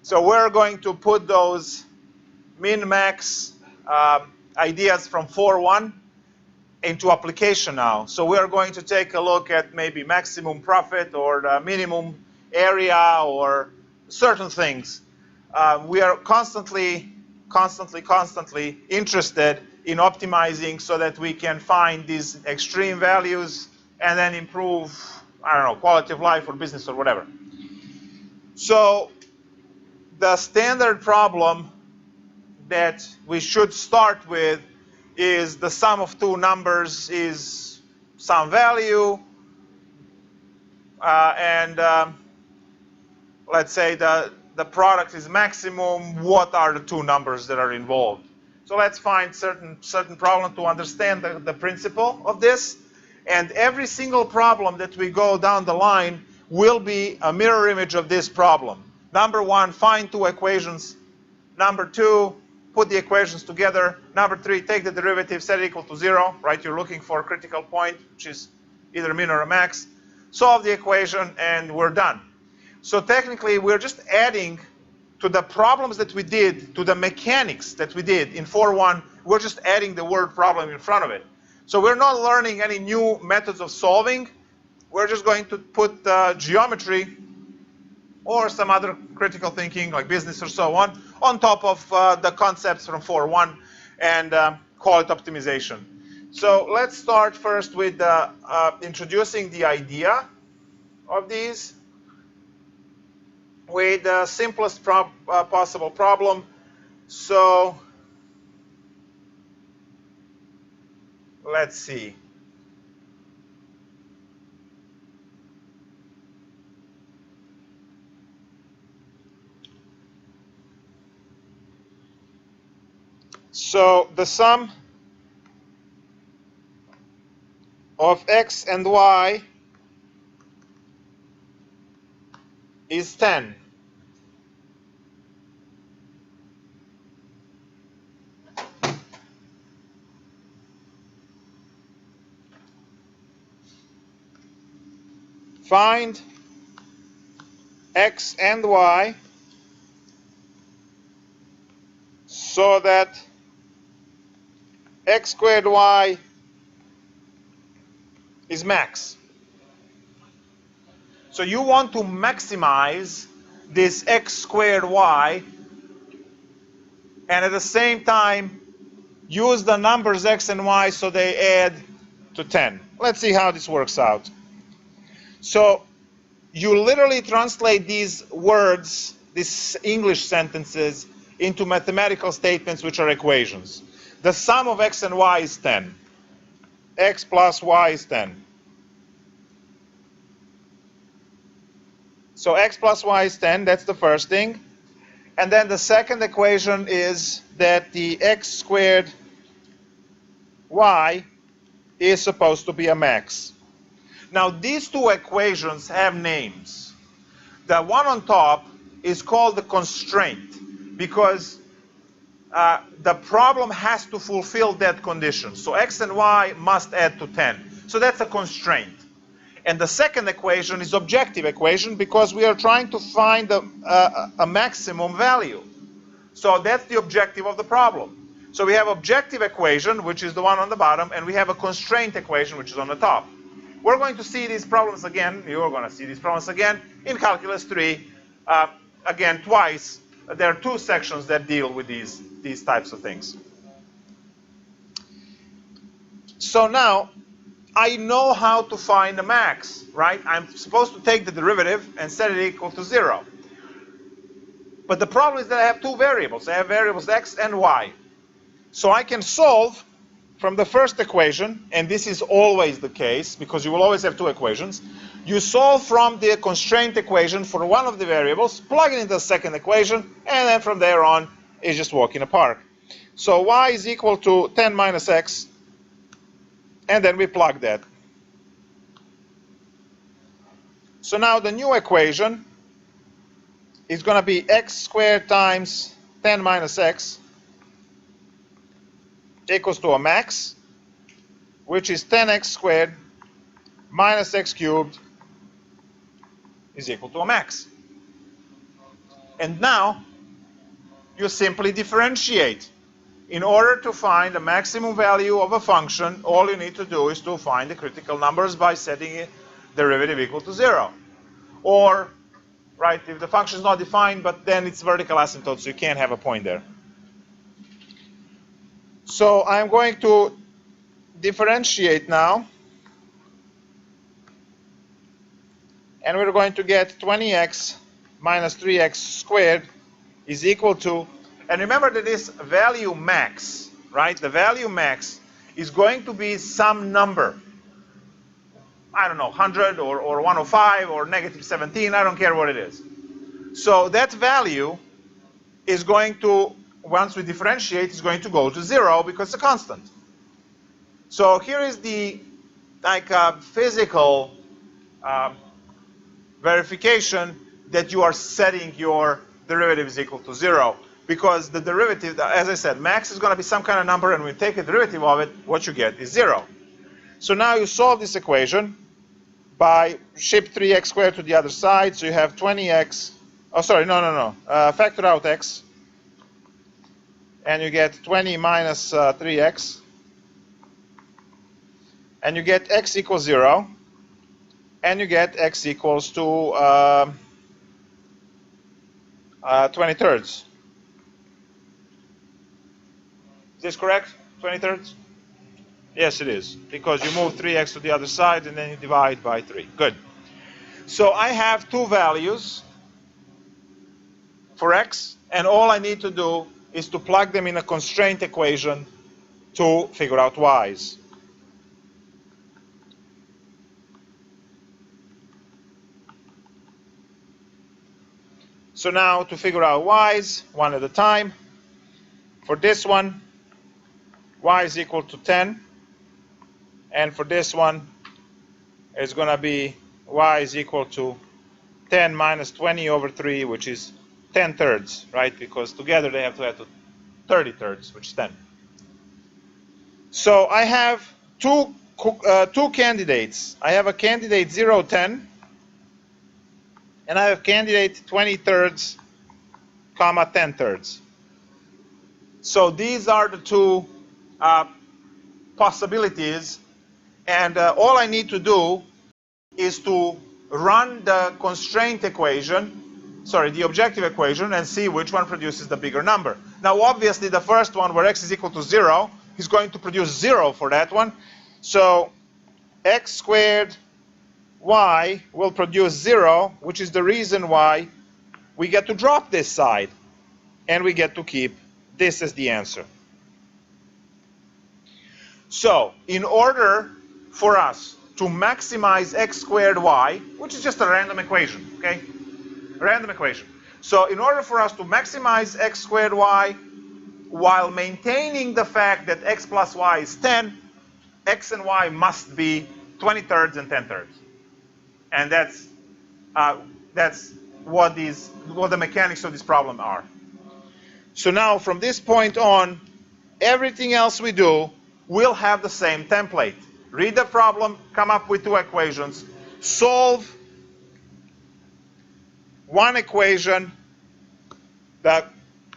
So we're going to put those min-max ideas from 4.1 into application now. So we're going to take a look at maybe maximum profit or the minimum area or certain things. We are constantly interested in optimizing so that we can find these extreme values and then improve, I don't know, quality of life or business or whatever. So the standard problem that we should start with is the sum of two numbers is some value, and let's say the product is maximum. What are the two numbers that are involved? So let's find certain problem to understand the principle of this. And every single problem that we go down the line will be a mirror image of this problem. Number one, find two equations. Number two, put the equations together. Number three, take the derivative, set it equal to 0, right? You're looking for a critical point, which is either a min or a max. Solve the equation, and we're done. So technically, we're just adding to the problems that we did, to the mechanics that we did in 4.1, we're just adding the word problem in front of it. So we're not learning any new methods of solving. We're just going to put geometry or some other critical thinking like business or so on top of the concepts from 4.1 and call it optimization. So let's start first with introducing the idea of these with the simplest possible problem. So let's see. So the sum of x and y is 10. Find x and y so that x squared y is max. So you want to maximize this x squared y and at the same time use the numbers x and y so they add to 10. Let's see how this works out. So you literally translate these words, these English sentences, into mathematical statements which are equations. The sum of x and y is 10. X plus y is 10. So x plus y is 10, that's the first thing. And then the second equation is that the x squared y is supposed to be a max. Now these two equations have names. The one on top is called the constraint because the problem has to fulfill that condition. So x and y must add to 10. So that's a constraint. And the second equation is objective equation because we are trying to find a maximum value. So that's the objective of the problem. So we have objective equation, which is the one on the bottom, and we have a constraint equation, which is on the top. We're going to see these problems again. You're going to see these problems again in Calculus 3, again twice. There are two sections that deal with these types of things. So now I know how to find the max, right? I'm supposed to take the derivative and set it equal to 0. But the problem is that I have two variables. I have variables x and y. So I can solve from the first equation, and this is always the case because you will always have two equations. You solve from the constraint equation for one of the variables, plug it into the second equation, and then from there on, it's just walk in a park. So y is equal to 10 minus x, and then we plug that. So now the new equation is going to be x squared times 10 minus x equals to a max, which is 10x squared minus x cubed is equal to a max. And now you simply differentiate. In order to find the maximum value of a function, all you need to do is to find the critical numbers by setting a derivative equal to 0. Or, right, if the function is not defined, but then it's vertical asymptote, so you can't have a point there. So I'm going to differentiate now. And we're going to get 20x minus 3x squared is equal to, and remember that this value max, right? The value max is going to be some number. I don't know, 100 or 105 or negative 17, I don't care what it is. So that value is going to, once we differentiate, is going to go to 0 because it's a constant. So here is the physical verification that you are setting your derivative is equal to 0. Because the derivative, as I said, max is going to be some kind of number, and when you take a derivative of it, what you get is 0. So now you solve this equation by shift 3x squared to the other side. So you have 20x, oh sorry, no. Factor out x. And you get 20 minus 3x. And you get x equals 0. And you get x equals to 20 thirds. Is this correct? 20 thirds? Yes, it is. Because you move 3x to the other side and then you divide by 3. Good. So I have two values for x, and all I need to do is to plug them in a constraint equation to figure out y's. So now to figure out y's, one at a time. For this one, y is equal to 10. And for this one, it's going to be y is equal to 10 minus 20 over 3, which is 10 thirds, right? Because together they have to add to 30 thirds, which is 10. So I have two candidates. I have a candidate 0, 10. And I have candidate 20 thirds, comma 10 thirds. So these are the two possibilities, and all I need to do is to run the constraint equation, sorry, the objective equation, and see which one produces the bigger number. Now obviously the first one, where x is equal to 0, is going to produce 0 for that one. So x squared y will produce 0, which is the reason why we get to drop this side, and we get to keep this as the answer. So in order for us to maximize x squared y, which is just a random equation, okay? A random equation. So in order for us to maximize x squared y while maintaining the fact that x plus y is 10, x and y must be 20 thirds and 10 thirds. And that's what the mechanics of this problem are. So now from this point on, everything else we do will have the same template. Read the problem, come up with two equations, solve one equation, the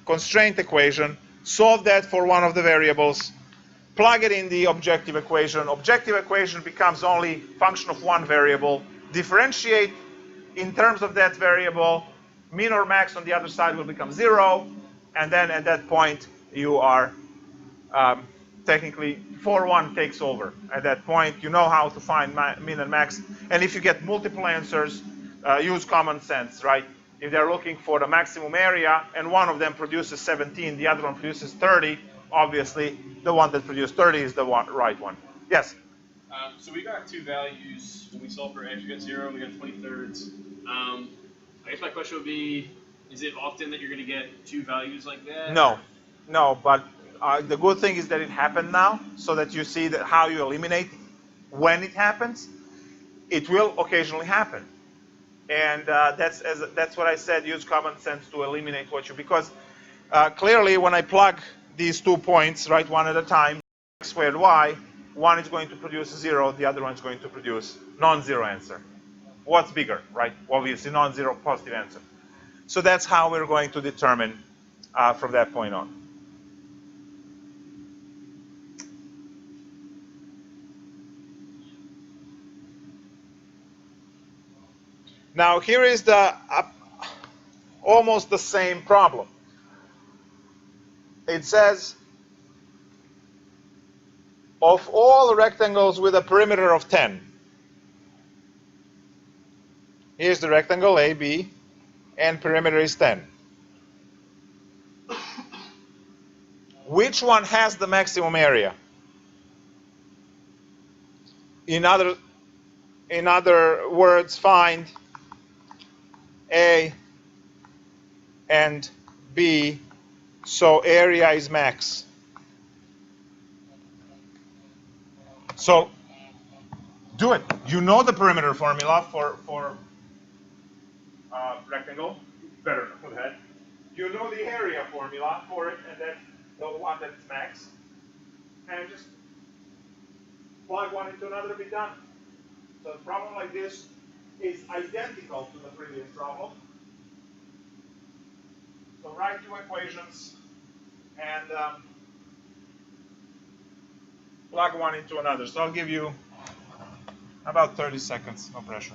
constraint equation, solve that for one of the variables, plug it in the objective equation. Objective equation becomes only function of one variable. Differentiate in terms of that variable. Min or max on the other side will become 0. And then at that point, you are technically 4-1 takes over. At that point, you know how to find min and max. And if you get multiple answers, use common sense, right? If they're looking for the maximum area and one of them produces 17, the other one produces 30, obviously the one that produced 30 is the right one. Yes? So we got two values. When we solve for x, we got 0, we got 20 thirds. I guess my question would be, is it often that you're going to get two values like that? No, but the good thing is that it happened now, so that you see that how you eliminate when it happens. It will occasionally happen. And that's what I said, use common sense to eliminate what you, because clearly when I plug these 2 points, right, one at a time, x squared y, one is going to produce 0, the other one is going to produce non-zero answer. What's bigger, right? Obviously non-zero positive answer. So that's how we're going to determine from that point on. Now here is the almost the same problem. It says, of all rectangles with a perimeter of 10, here's the rectangle AB, and perimeter is 10. Which one has the maximum area? In other words, find A and B, so area is max. So do it. You know the perimeter formula for rectangle. Better know that. You know the area formula for it, and that's the one that's max. And just plug one into another and be done. So a problem like this is identical to the previous problem. So write two equations and plug one into another. So I'll give you about 30 seconds, no pressure.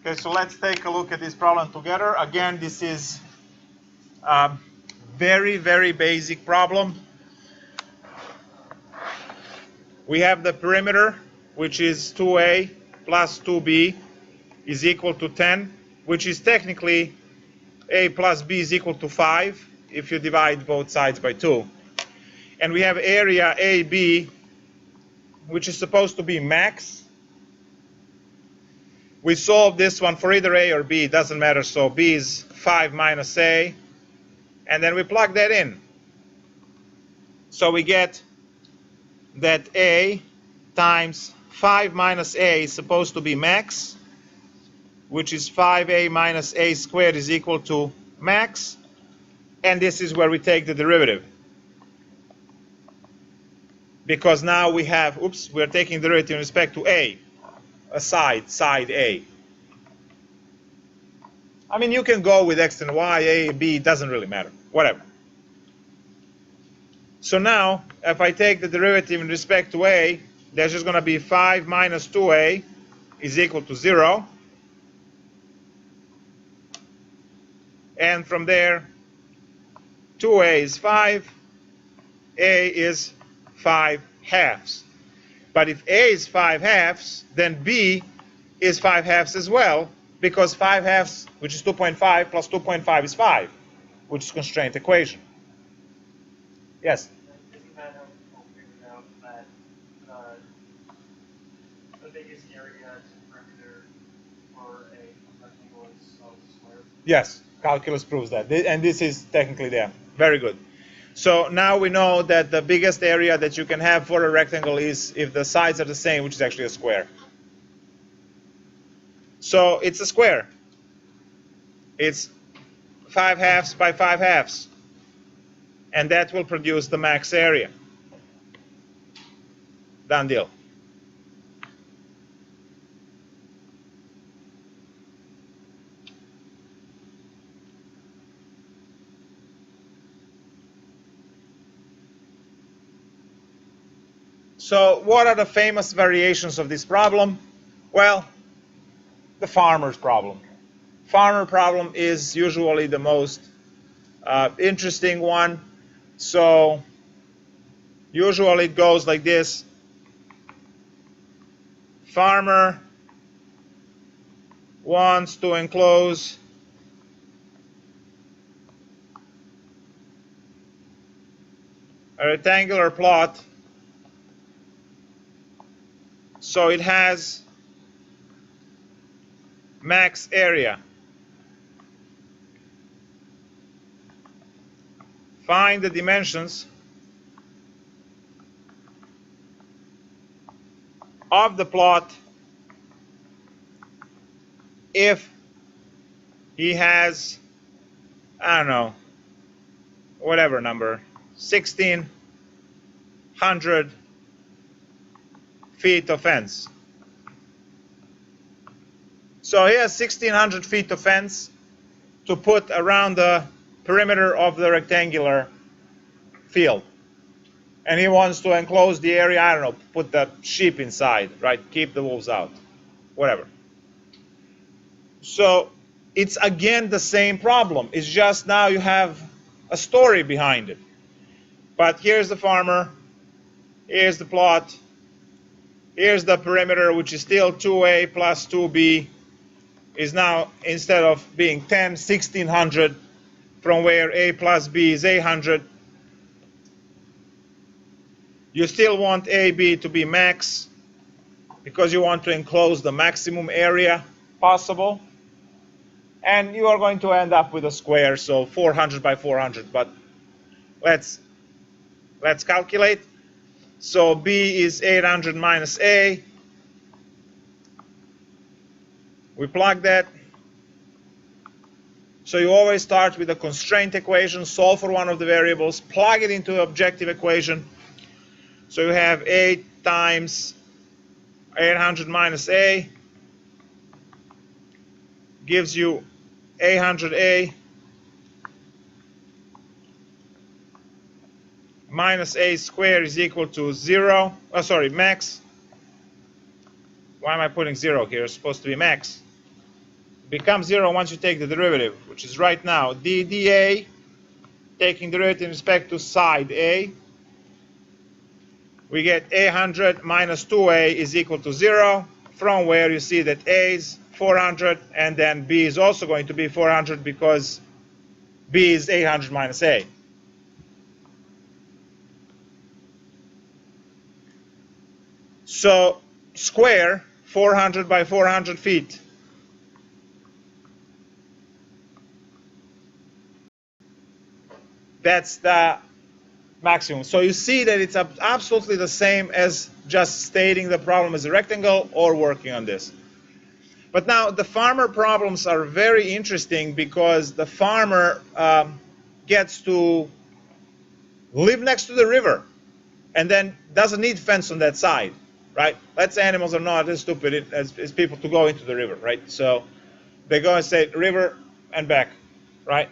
Okay, so let's take a look at this problem together. Again, this is a very, very basic problem. We have the perimeter, which is 2A plus 2B is equal to 10, which is technically A plus B is equal to 5 if you divide both sides by 2. And we have area AB, which is supposed to be max. We solve this one for either A or B, it doesn't matter, so B is 5 minus A, and then we plug that in. So we get that A times 5 minus A is supposed to be max, which is 5A minus A squared is equal to max, and this is where we take the derivative. Because now we have, we're taking derivative in respect to A. Side A. I mean, you can go with X and Y, A, B, doesn't really matter, whatever. So now, if I take the derivative in respect to A, there's just going to be 5 minus 2A is equal to 0. And from there, 2A is 5, A is 5 halves. But if A is 5 halves, then B is 5/2 as well, because 5/2, which is 2.5, plus 2.5 is 5, which is constraint equation. Yes? Isn't that how people figured out that the biggest area to perimeter for a rectangle is a square? Yes, calculus proves that. And this is technically there. Very good. So now we know that the biggest area that you can have for a rectangle is if the sides are the same, which is actually a square. So it's a square. It's 5/2 by 5/2. And that will produce the max area. Done deal. So what are the famous variations of this problem? Well, the farmer's problem. Farmer problem is usually the most interesting one. So usually it goes like this. Farmer wants to enclose a rectangular plot so it has max area. Find the dimensions of the plot if he has, I don't know, whatever number, 1,600 feet of fence. So he has 1,600 feet of fence to put around the perimeter of the rectangular field. And he wants to enclose the area, I don't know, put the sheep inside, right? Keep the wolves out, whatever. So it's again the same problem. It's just now you have a story behind it. But here's the farmer, here's the plot, here's the perimeter, which is still 2a plus 2b, is now, instead of being 10, 1,600, from where a plus b is 800. You still want AB to be max, because you want to enclose the maximum area possible. And you are going to end up with a square, so 400 by 400. But let's calculate. So B is 800 minus A. We plug that. So you always start with a constraint equation, solve for one of the variables, plug it into the objective equation. So you have 8 times 800 minus A gives you 800A minus A squared is equal to 0. Oh, sorry, max. Why am I putting 0 here? It's supposed to be max. It becomes 0 once you take the derivative, which is right now dA, taking derivative in respect to side A. We get 800 minus 2A is equal to 0, from where you see that A is 400, and then B is also going to be 400 because B is 800 minus A. So square 400 by 400 feet. That's the maximum. So you see that it's absolutely the same as just stating the problem as a rectangle or working on this. But now the farmer problems are very interesting because the farmer gets to live next to the river and then doesn't need fence on that side, right? Let's say animals are not as stupid as people to go into the river, right? So they go and say river and back, right?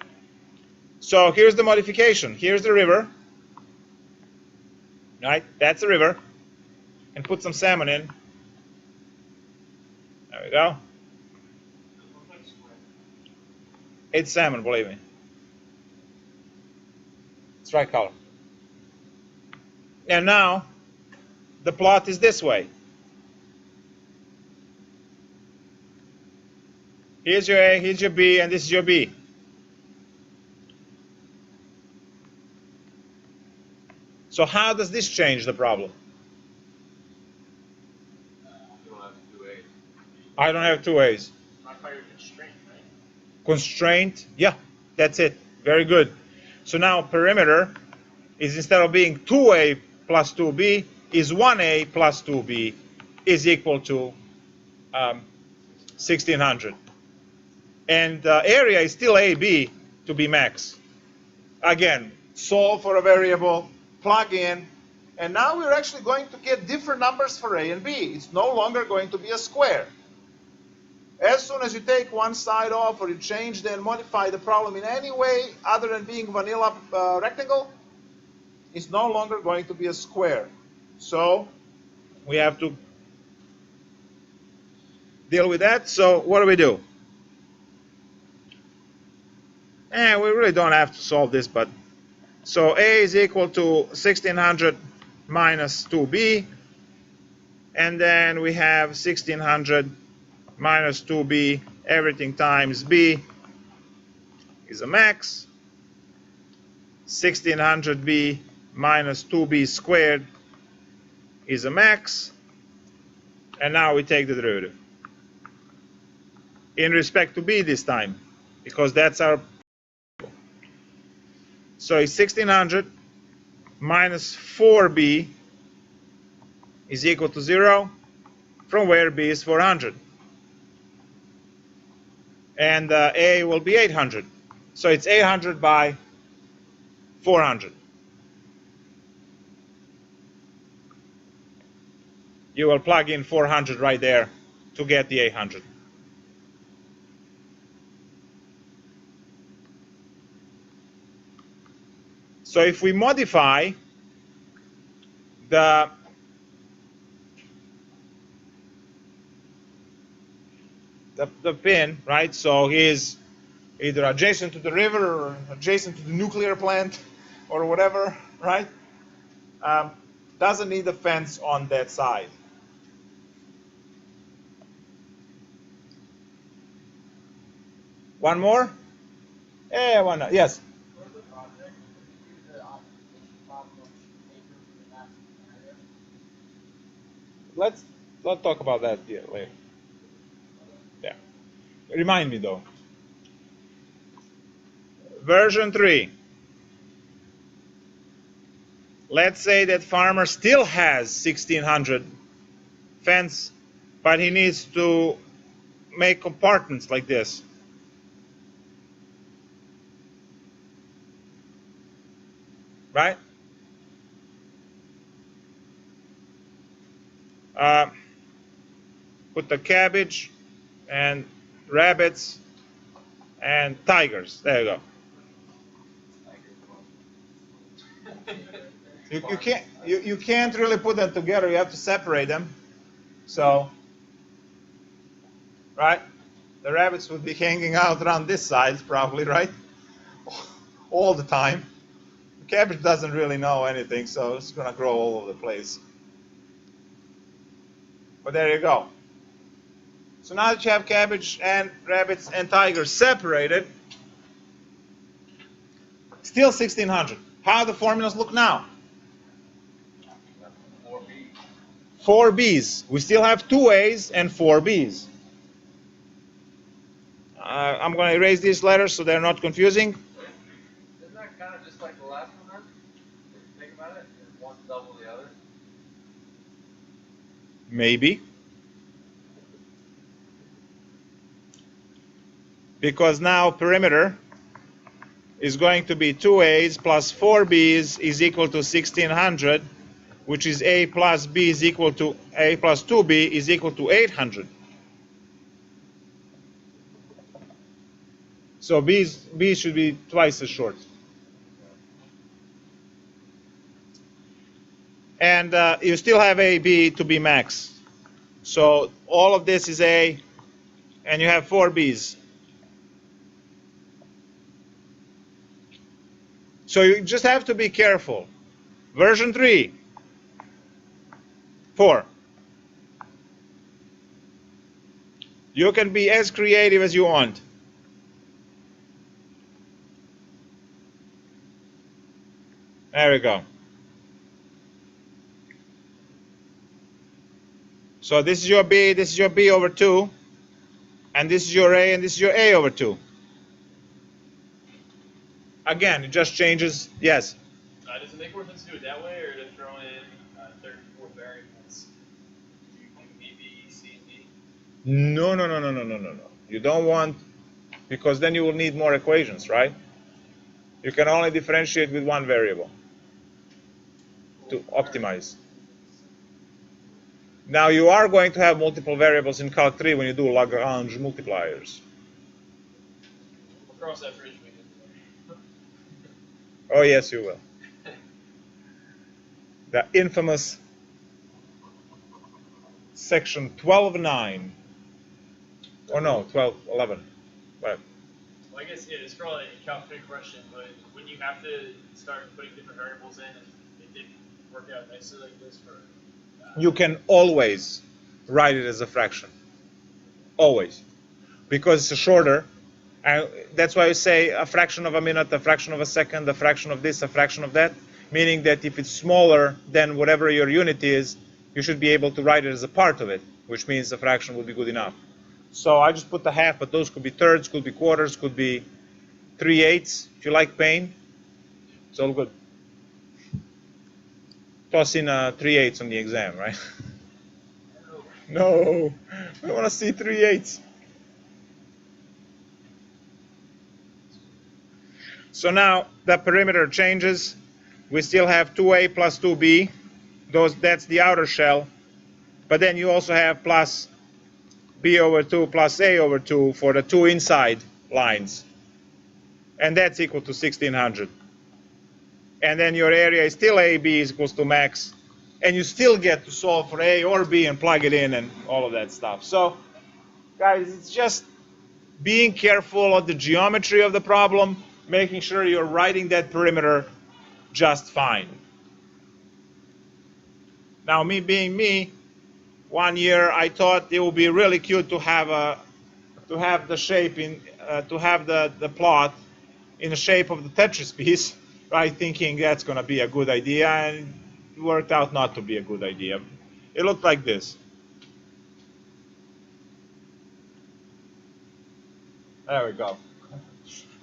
So here's the modification. Here's the river, right? That's the river. And put some salmon in. There we go. It's salmon, believe me. It's right color. And now the plot is this way. Here's your A, here's your B, and this is your B. So how does this change the problem? You don't have two A's. I don't have two A's. Modify your constraint, right? Constraint, yeah, that's it. Very good. So now perimeter is, instead of being 2A plus 2B, is 1A plus 2B is equal to 1600. And area is still AB to be max. Again, solve for a variable, plug in, and now we're actually going to get different numbers for A and B. It's no longer going to be a square. As soon as you take one side off or you change then modify the problem in any way other than being vanilla rectangle, it's no longer going to be a square. So we have to deal with that. So what do? We really don't have to solve this, but so A is equal to 1600 minus 2B, and then we have 1600 minus 2B, everything times B is a max. 1600B minus 2B squared is a max. And now we take the derivative in respect to B this time, because that's our. So it's 1600 minus 4B is equal to 0, from where B is 400. And A will be 800. So it's 800 by 400. You will plug in 400 right there to get the 800. So if we modify the pin, right? So he's either adjacent to the river or adjacent to the nuclear plant or whatever, right? Doesn't need a fence on that side. One more? One more. Yes? Let's talk about that here later. Yeah. Remind me though. Version 3. Let's say that farmer still has 1600 fence, but he needs to make compartments like this. Right? Put the cabbage and rabbits and tigers. There you go. You can't really put them together. You have to separate them. So, right? The rabbits would be hanging out around this side probably, right? All the time. The cabbage doesn't really know anything, so it's going to grow all over the place. But there you go. So now that you have cabbage and rabbits and tigers separated, still 1600. How do the formulas look now? 4 B's. We still have 2 A's and 4 B's. I'm going to erase these letters so they're not confusing. Isn't that kind of just like the last one then? If you think about it, one's double the other. Maybe. Because now perimeter is going to be 2 A's plus 4 B's is equal to 1600, which is A plus B is equal to A plus 2B is equal to 800. So B should be twice as short. And you still have A, B to be max. So all of this is A, and you have 4 B's. So you just have to be careful. Version 3, 4. You can be as creative as you want. There we go. So this is your B, this is your B over 2, and this is your A, and this is your A over 2. Again, it just changes, yes? Does it make more sense to do it that way, or to throw in 34 variables? Do you think A, B, C, and D? No. You don't want, because then you will need more equations, right? You can only differentiate with one variable to optimize. Now you are going to have multiple variables in Calc 3 when you do Lagrange multipliers. We'll cross that bridge when we get there. Oh yes, you will. The infamous section 12.9. Or no, 12.11. Right. Well, I guess, yeah, it's probably a Calc 3 question, but when you have to start putting different variables in, and it didn't work out nicely like this for... You can always write it as a fraction. Always. Because it's shorter. And that's why you say a fraction of a minute, a fraction of a second, a fraction of this, a fraction of that. Meaning that if it's smaller than whatever your unit is, you should be able to write it as a part of it, which means a fraction will be good enough. So I just put the half, but those could be thirds, could be quarters, could be 3/8. If you like pain, it's all good. Toss in 3/8 on the exam, right? No, I want to see 3/8. So now the perimeter changes. We still have 2A plus 2B. That's the outer shell. But then you also have plus B over 2 plus A over 2 for the two inside lines. And that's equal to 1600. And then your area is still A, B is equals to max. And you still get to solve for A or B and plug it in and all of that stuff. So, guys, it's just being careful of the geometry of the problem, making sure you're writing that perimeter just fine. Now, me being me, one year I thought it would be really cute to have the shape to have the plot in the shape of the Tetris piece, right? Thinking that's going to be a good idea, and it worked out not to be a good idea. It looked like this. There we go.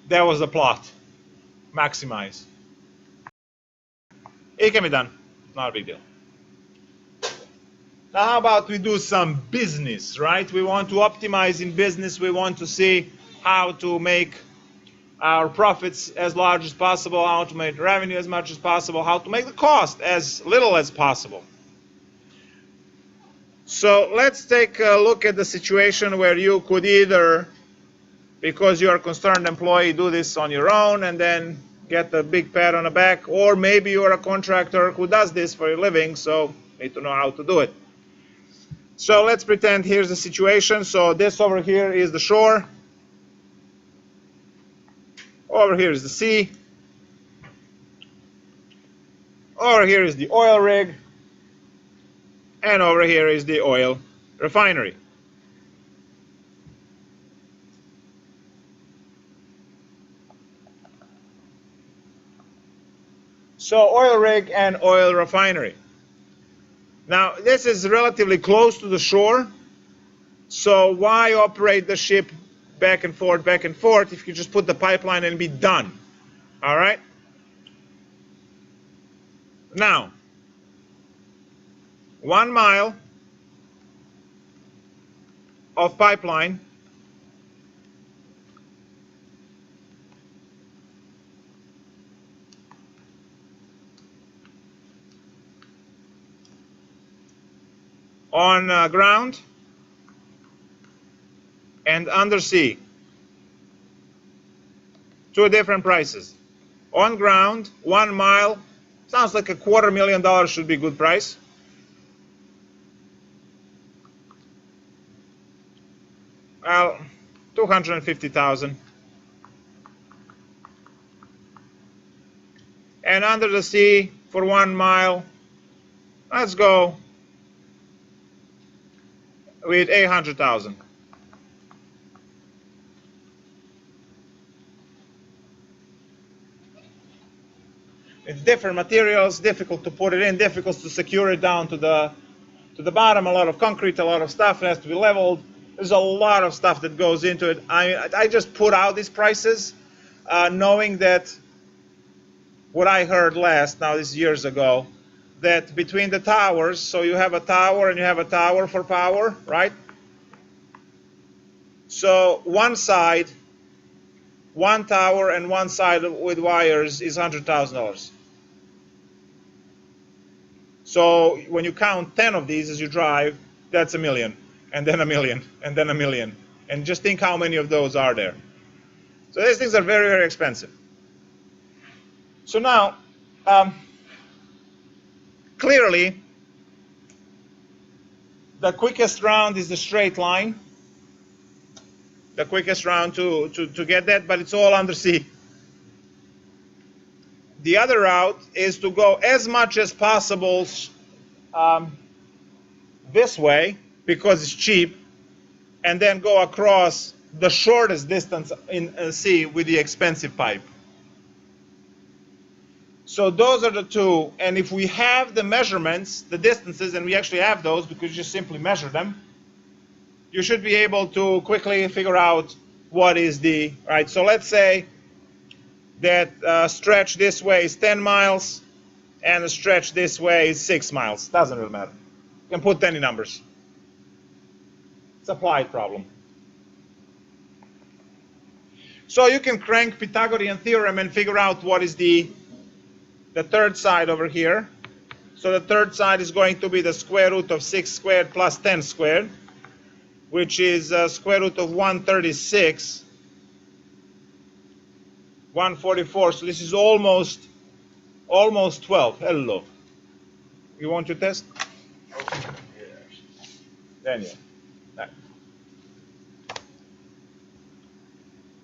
That was the plot. Maximize. It can be done. Not a big deal. Now how about we do some business, right? We want to optimize in business. We want to see how to make our profits as large as possible, how to make revenue as much as possible, how to make the cost as little as possible. So let's take a look at the situation where you could either, because you're a concerned employee, do this on your own and then get a big pat on the back, or maybe you're a contractor who does this for a living, so you need to know how to do it. So let's pretend here's the situation. So this over here is the shore. Over here is the sea. Over here is the oil rig. And over here is the oil refinery. So oil rig and oil refinery. Now this is relatively close to the shore. So why operate the ship back and forth if you just put the pipeline and be done? All right? Now, 1 mile of pipeline on ground and undersea. Two different prices. On ground, 1 mile, sounds like $250,000 should be a good price. Well, 250,000. And under the sea for 1 mile, let's go with 800,000. It's different materials, difficult to put it in, difficult to secure it down to the bottom. A lot of concrete, a lot of stuff. It has to be leveled. There's a lot of stuff that goes into it. I just put out these prices, knowing that what I heard last, now this is years ago, that between the towers, so you have a tower and you have a tower for power, right? So one side, one tower and one side with wires is $100,000. So when you count 10 of these as you drive, that's $1 million, and then $1 million, and then $1 million. And just think how many of those are there. So these things are very, very expensive. So now, clearly, the quickest round is the straight line. The quickest round to get that, but it's all undersea. The other route is to go as much as possible this way, because it's cheap, and then go across the shortest distance in sea with the expensive pipe. So those are the two, and if we have the measurements, the distances, and we actually have those because you just simply measure them, you should be able to quickly figure out what is the, right? So let's say that stretch this way is 10 miles, and the stretch this way is 6 miles. Doesn't really matter. You can put any numbers. It's a applied problem. So you can crank Pythagorean theorem and figure out what is the third side over here. So the third side is going to be the square root of 6 squared plus 10 squared, which is square root of 136, 144. So this is almost 12. Hello. You want to test? Okay. Yes. Daniel. Right.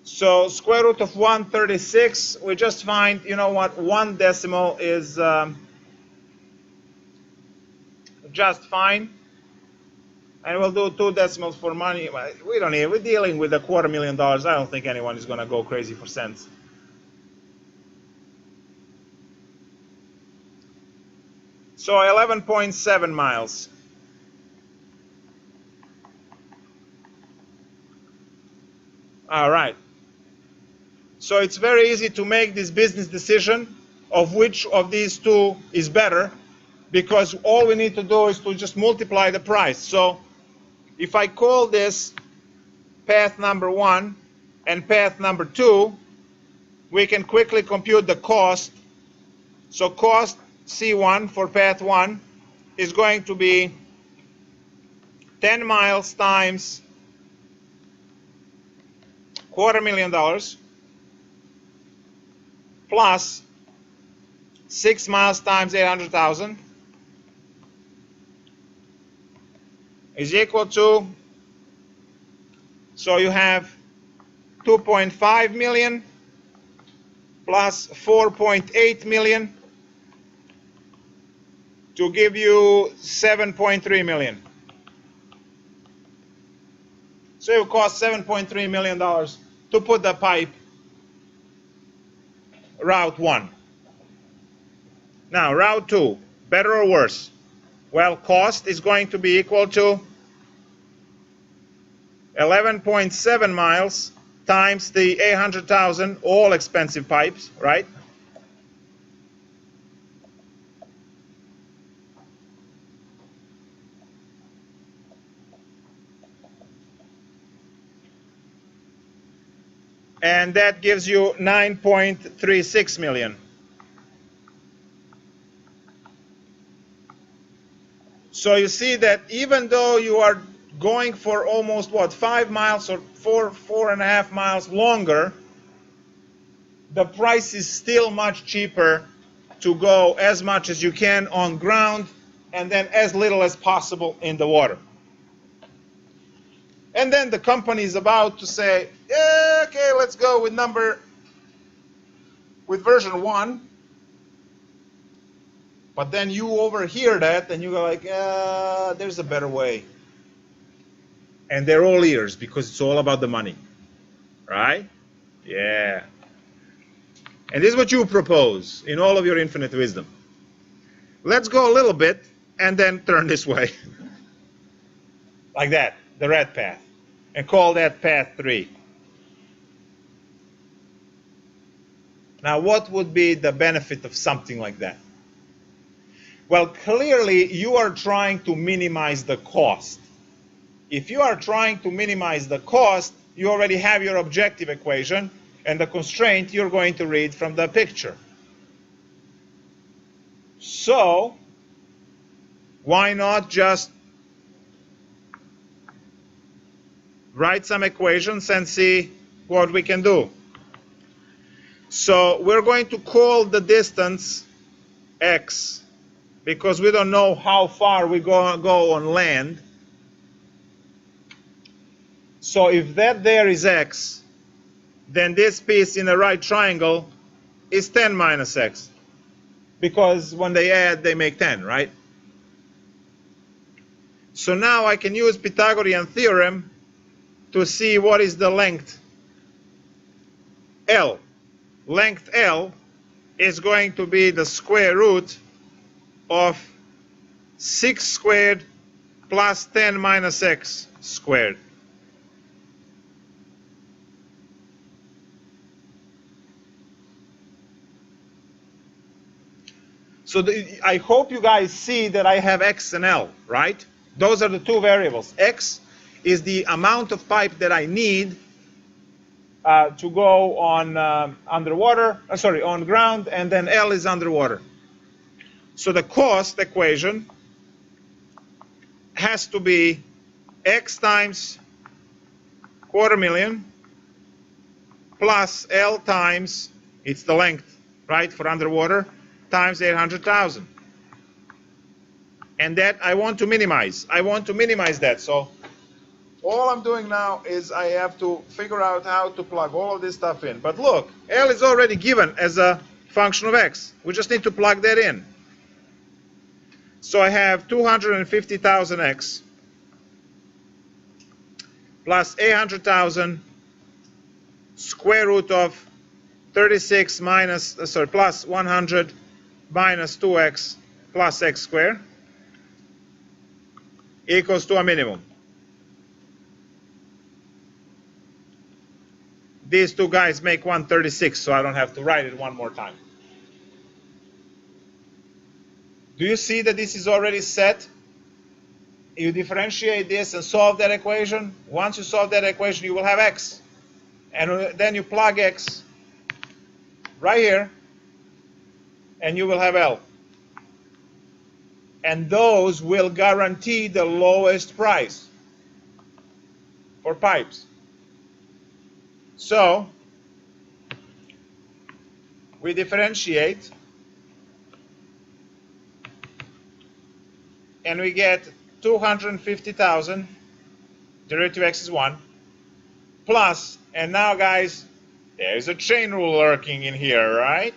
So square root of 136, we just find, you know what, 1 decimal is just fine. And we'll do 2 decimals for money. We don't need, we're dealing with $250,000. I don't think anyone is going to go crazy for cents. So 11.7 miles. All right. So it's very easy to make this business decision of which of these two is better, because all we need to do is to just multiply the price. So if I call this path number 1 and path number 2, we can quickly compute the cost. So cost C1 for path 1 is going to be 10 miles times $250,000 plus 6 miles times 800,000 is equal to, so you have 2.5 million plus 4.8 million to give you 7.3 million. So it will cost $7.3 million to put the pipe route 1. Now route 2, better or worse? Well, cost is going to be equal to 11.7 miles times the 800,000, all expensive pipes, right? And that gives you 9.36 million. So you see that even though you are going for almost, what, 5 miles or 4.5 miles longer, the price is still much cheaper to go as much as you can on ground and then as little as possible in the water. And then the company is about to say, yeah, okay, let's go with version 1. But then you overhear that and you go like, there's a better way. And they're all ears because it's all about the money, right? Yeah. And this is what you propose in all of your infinite wisdom. Let's go a little bit and then turn this way. Like that, the red path. And call that path 3. Now, what would be the benefit of something like that? Well, clearly, you are trying to minimize the cost. If you are trying to minimize the cost, you already have your objective equation and the constraint you're going to read from the picture. So, why not just write some equations and see what we can do? So, we're going to call the distance x, because we don't know how far we go on land. So if that there is x, then this piece in the right triangle is 10 minus x. Because when they add, they make 10, right? So now I can use Pythagorean Theorem to see what is the length L. Length L is going to be the square root of 6 squared plus 10 minus x squared. So I hope you guys see that I have x and L, right? Those are the two variables. X is the amount of pipe that I need to go on on ground, and then L is underwater. So the cost equation has to be x times 250,000 plus L times, it's the length, right, for underwater, times 800,000. And that I want to minimize. I want to minimize that. So all I'm doing now is I have to figure out how to plug all of this stuff in. But look, L is already given as a function of x. We just need to plug that in. So I have 250,000 x plus 800,000 square root of 36 plus 100 minus 2x plus x squared equals to a minimum. These two guys make 136, so I don't have to write it one more time. Do you see that this is already set? You differentiate this and solve that equation. Once you solve that equation, you will have x. And then you plug x right here, and you will have L. And those will guarantee the lowest price for pipes. So we differentiate, and we get 250,000, derivative x is 1, plus, and now guys, there's a chain rule lurking in here, right?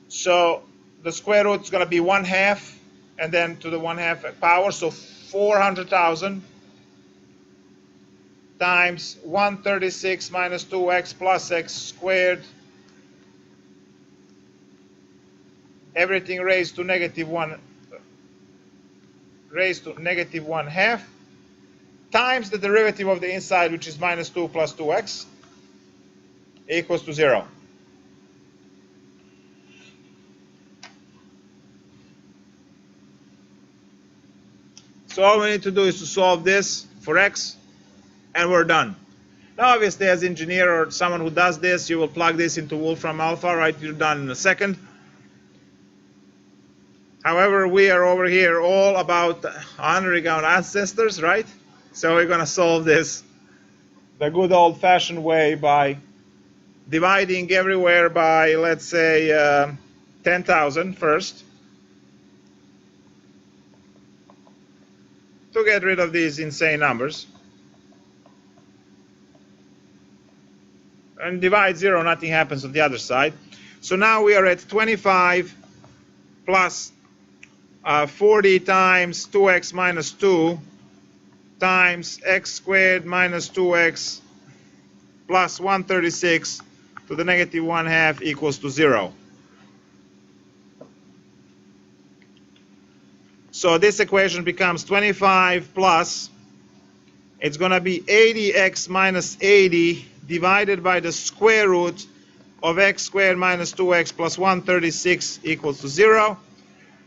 So the square root is going to be 1/2, and then to the 1/2 power, so 400,000 times 136 minus 2x plus x squared, everything raised to negative 1, raised to negative 1/2, times the derivative of the inside, which is minus 2 plus 2x, equals to 0. So all we need to do is to solve this for x, and we're done. Now, obviously, as engineer or someone who does this, you will plug this into Wolfram Alpha, right? You're done in a second. However, we are over here all about honoring our ancestors, right? So we're going to solve this the good old-fashioned way by dividing everywhere by, let's say, 10,000 first, to get rid of these insane numbers. And divide 0, nothing happens on the other side. So now we are at 25 plus 40 times 2x minus 2 times x squared minus 2x plus 136 to to the negative 1/2 equals to 0. So this equation becomes 25 plus, it's going to be 80x minus 80 divided by the square root of x squared minus 2x plus 136 equals to 0.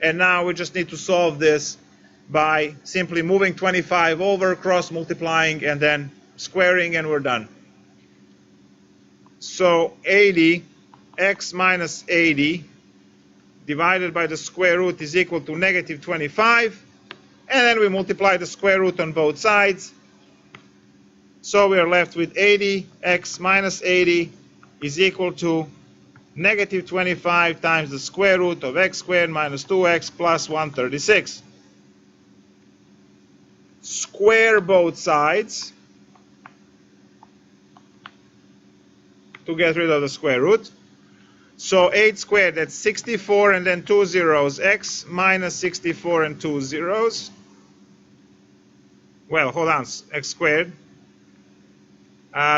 And now we just need to solve this by simply moving 25 over, cross multiplying, and then squaring, and we're done. So 80x minus 80 divided by the square root is equal to negative 25. And then we multiply the square root on both sides. So we are left with 80x minus 80 is equal to negative 25 times the square root of x squared minus 2x plus 136. Square both sides to get rid of the square root. So 8 squared, that's 64, and then 2 zeros, x minus 64 and 2 zeros. Well, hold on, x squared.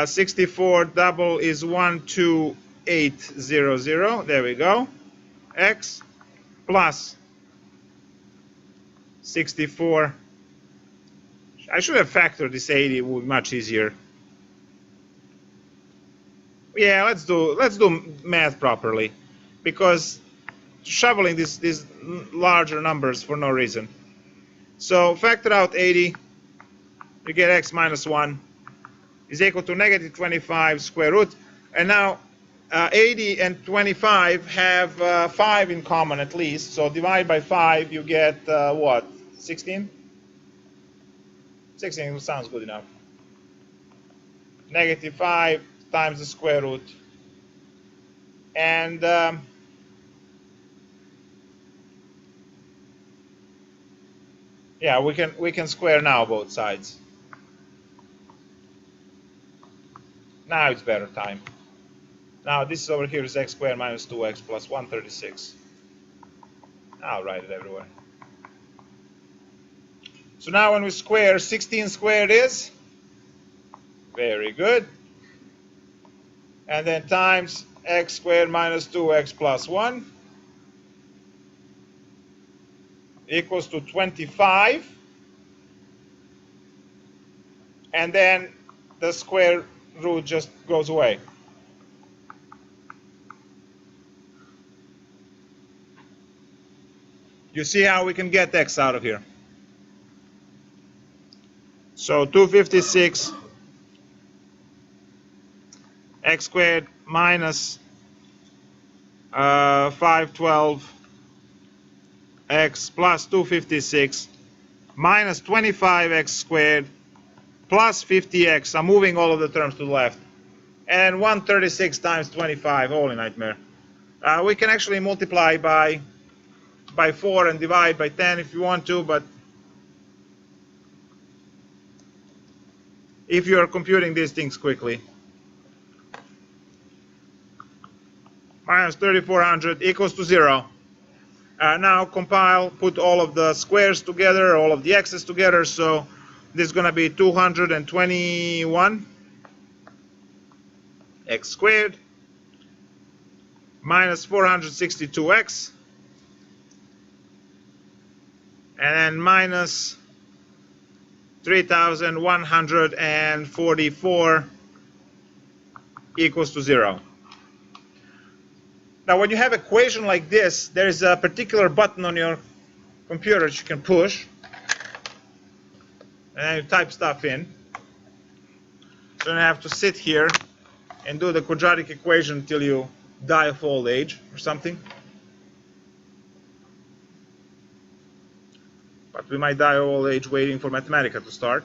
64 double is 12800. There we go. X plus 64. I should have factored this 80. It would be much easier. Yeah, let's do math properly, because shoveling these larger numbers for no reason. So factor out 80. You get x minus 1 is equal to negative 25 square root. And now 80 and 25 have 5 in common at least. So divide by 5, you get what? 16? 16 sounds good enough. Negative 5 times the square root. And yeah, we can square now both sides. Now it's better time. Now this over here is x squared minus 2x plus 136. I'll write it everywhere. So now when we square, 16 squared is? Very good. And then times x squared minus 2x plus 1 equals to 25. And then the square root just goes away. You see how we can get x out of here. So 256 x squared minus 512 x plus 256 minus 25x squared plus 50x. I'm moving all of the terms to the left. And 136 times 25, holy nightmare. We can actually multiply by 4 and divide by 10 if you want to, but if you are computing these things quickly. Minus 3400 equals to 0. Now compile, put all of the squares together, all of the x's together, so this is going to be 221 x squared minus 462x, and then minus 3144 equals to 0. Now when you have an equation like this, there is a particular button on your computer that you can push, and then you type stuff in. So you have to sit here and do the quadratic equation until you die of old age or something. But we might die of old age waiting for Mathematica to start.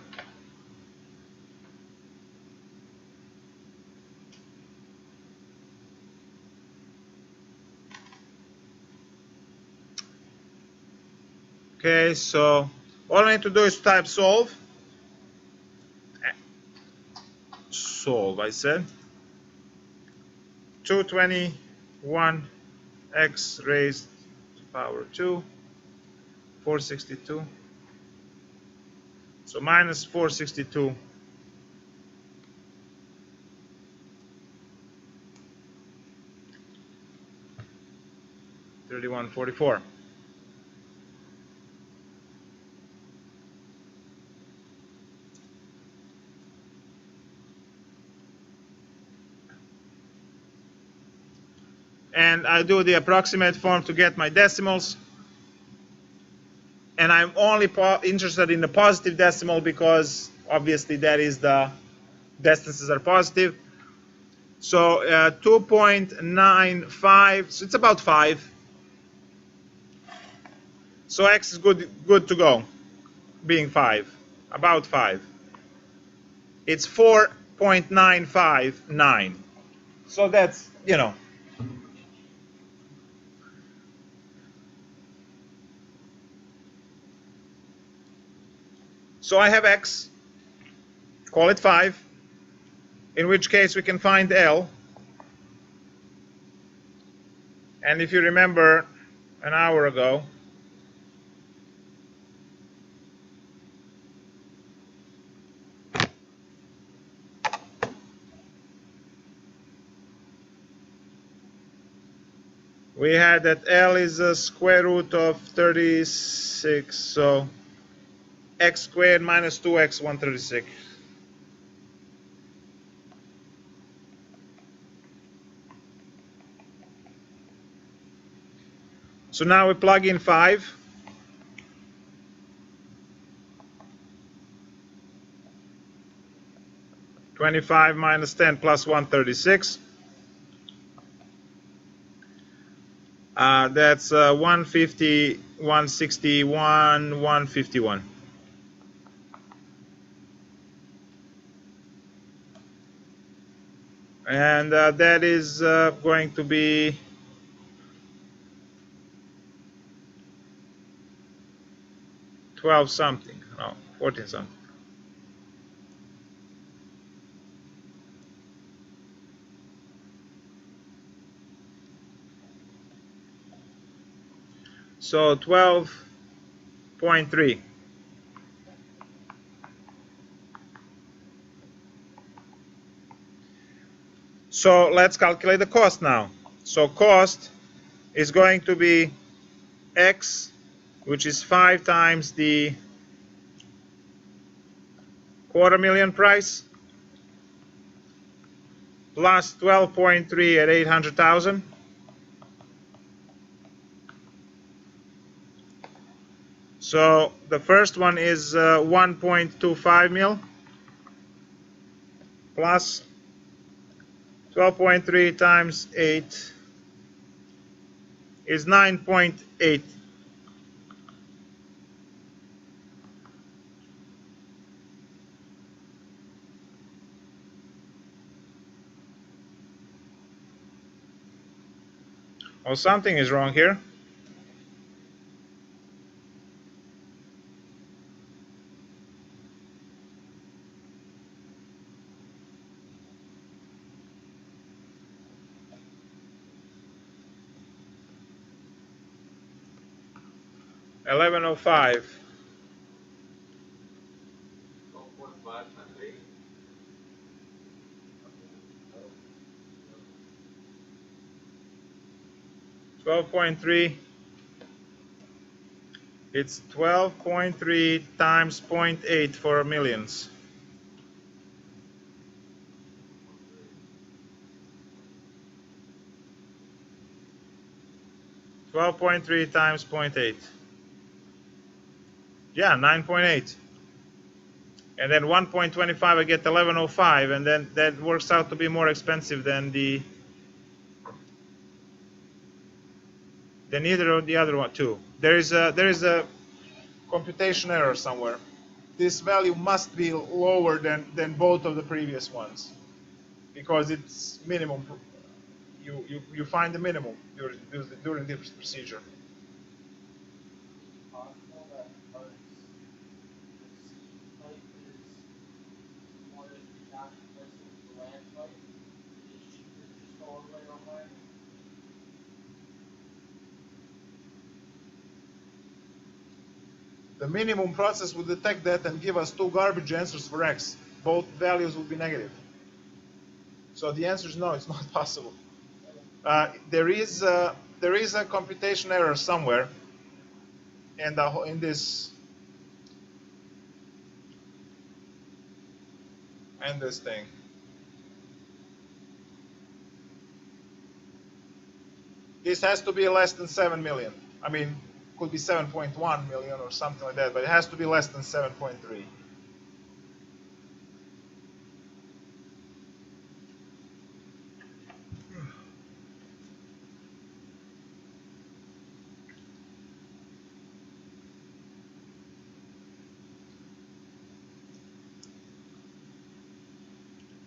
Okay, so all I need to do is type solve. Solve, I said. 221 x raised to power 2, 462. So minus 462 3144. And I do the approximate form to get my decimals. And I'm only interested in the positive decimal because obviously that is the distances are positive. So 2.95, so it's about 5. So x is good to go, being 5, about 5. It's 4.959. So that's, you know. So I have x, call it 5, in which case we can find L. And if you remember an hour ago, we had that L is a square root of 36, so x squared minus 2x 136. So now we plug in 5. (25 minus 10 plus 136). That's 150, 161, 151. And that is going to be 12 something, no, 14 something. So 12.3. So let's calculate the cost now. So cost is going to be x, which is 5 times the $250,000 price, plus 12.3 at 800,000. So the first one is 1.25 mil plus 12.3 times 8 is 9.8. Oh, something is wrong here. $11.05. 12.5 times 8. 12.3. It's 12.3 times 0.8 for millions. 12.3 times 0.8. Yeah, 9.8. And then 1.25, I get 11.05, and then that works out to be more expensive than either of the other one too. There is a computation error somewhere. This value must be lower than both of the previous ones because it's minimum. You find the minimum during this procedure. Possible that because the C type is one of the calculations of the land type, it's cheaper to just go all the way to land. The minimum process would detect that and give us 2 garbage answers for x. Both values would be negative. So the answer is no, it's not possible. There is there is a computation error somewhere, and in this thing. This has to be less than 7 million. I mean, could be 7.1 million or something like that, but it has to be less than 7.3.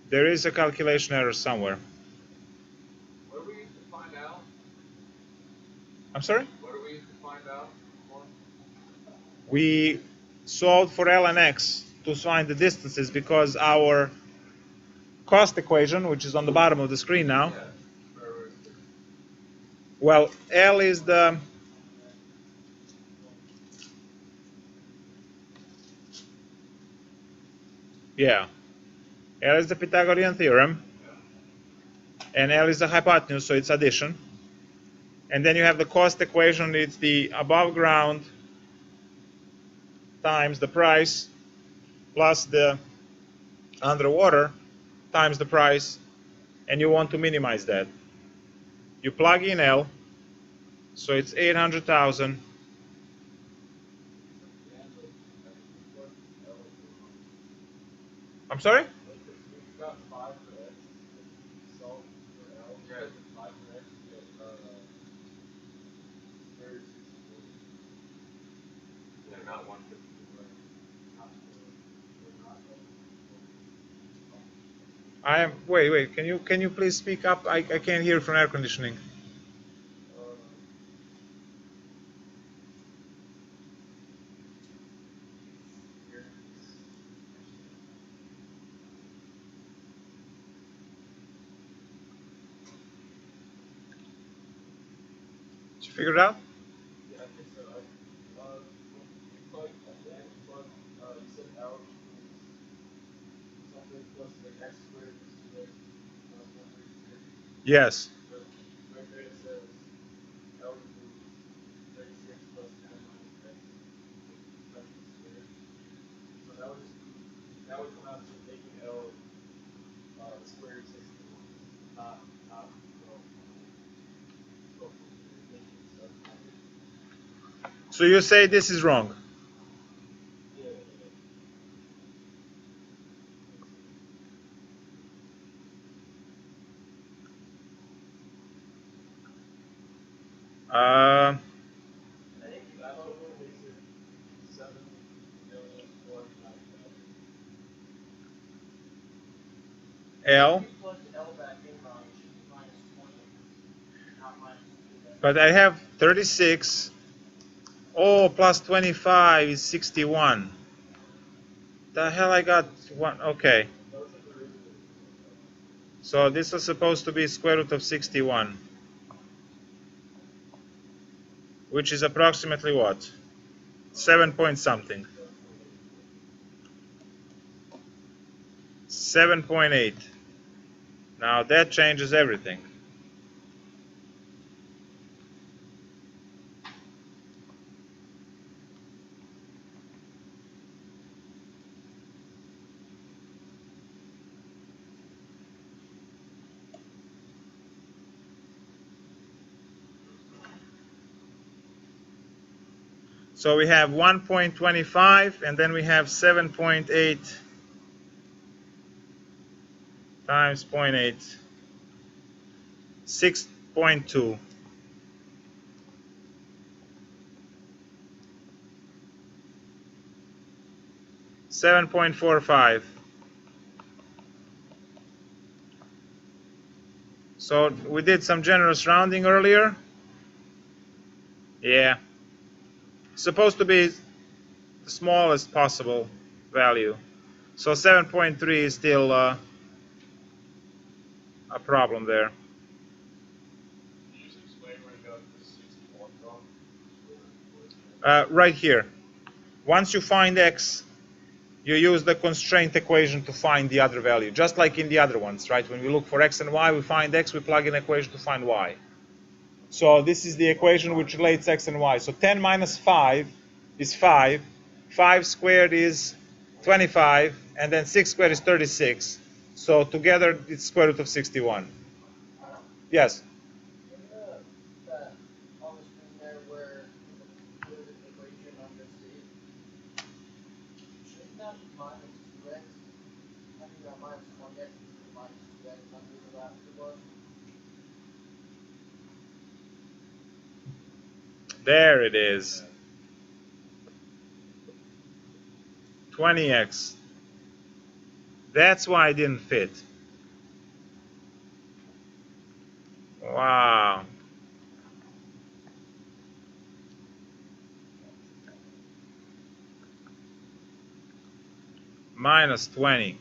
There is a calculation error somewhere. What do we use to find out? I'm sorry? What do we use to find out? We solved for L and X to find the distances because our cost equation, which is on the bottom of the screen now, well, L is the L is the Pythagorean theorem, and L is the hypotenuse, so it's addition. And then you have the cost equation, it's the above ground times the price plus the underwater times the price, and you want to minimize that. You plug in L, so it's 800,000. I'm sorry? We've got 5 for X. Solve for L. Yeah. 5 for X. Yeah, not 154. I am. Wait. Can you please speak up? I can't hear from air conditioning. Did you figure it out? Yeah, I think so. You said L equals something plus like X squared plus 2X plus 136. Yes. But right there it says L equals 36 plus 10 minus X times squared. So that would come out to making L square root 61, not 12. So you say this is wrong? Yeah. Uh, I think that total makes it 7,409,000. L. If you plug the L back in wrong, it should be minus 20, not minus 2. But I have 36. Oh, plus 25 is 61. The hell I got one. Okay. So this was supposed to be square root of 61, which is approximately what? 7 point something. 7.8. Now that changes everything. So we have 1.25, and then we have 7.8 times 0.8, 6.2. 7.45. So we did some generous rounding earlier. Yeah. Supposed to be the smallest possible value. So 7.3 is still a problem there. Can you just explain where you got the 61 from? Right here. Once you find x, you use the constraint equation to find the other value, just like in the other ones, right? When we look for x and y, we find x, we plug in equation to find y. So this is the equation which relates x and y. So 10 minus 5 is 5. 5 squared is 25, and then 6 squared is 36. So together it's square root of 61. Yes? In that on the screen there where the equation under C, shouldn't that be minus 2x? I mean, minus 20x is minus 2x under the last equation. There it is. 20x. That's why it didn't fit. Wow. Minus 20.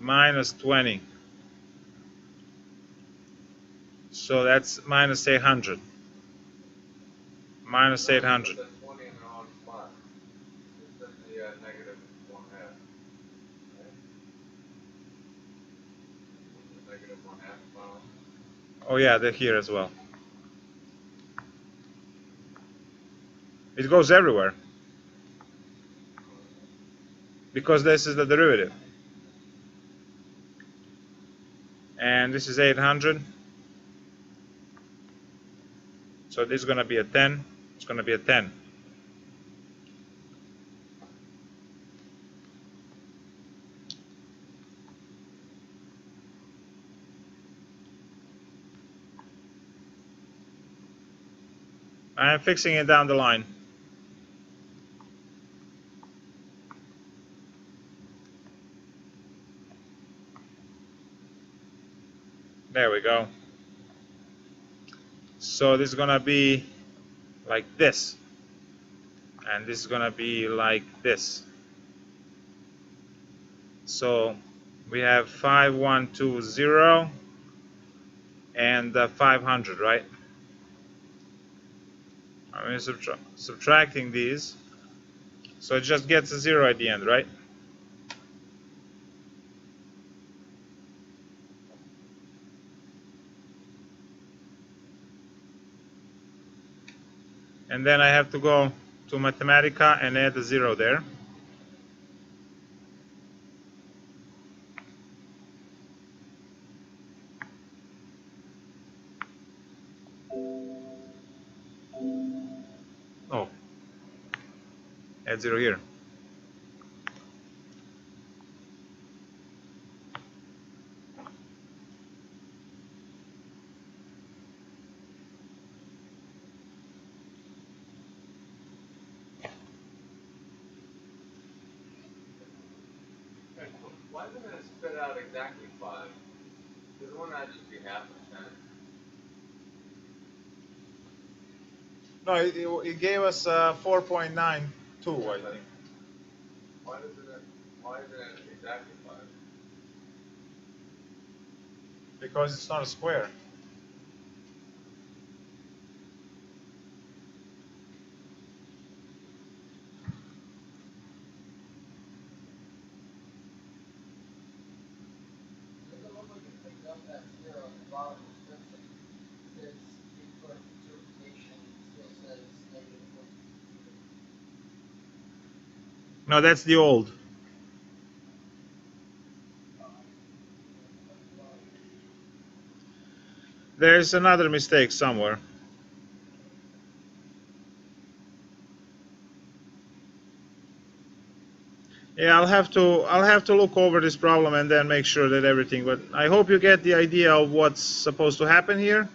Minus 20. So that's minus 800. Minus 800. Put the 20 in the wrong spot. It's in the negative 1/2. Right? The negative 1/2 column. Oh yeah, they're here as well. It goes everywhere. Because this is the derivative. And this is 800. So this is going to be a 10. It's going to be a 10. I am fixing it down the line. There we go. So this is going to be like this. And this is going to be like this. So we have 5120 and 500, right? I'm subtracting these. So it just gets a 0 at the end, right? And then I have to go to Mathematica and add a 0 there. Oh, add 0 here. Why didn't it spit out exactly 5? Because wouldn't that just be half of 10? No, it gave us 4.92, I think. Why isn't it exactly 5? Because it's not a square. It doesn't look like it picked up that 0 at the bottom of the description. It says input interpretation still says negative 42. No, that's the old. There's another mistake somewhere. Yeah, I'll have to look over this problem and then make sure that everything. But I hope you get the idea of what's supposed to happen here.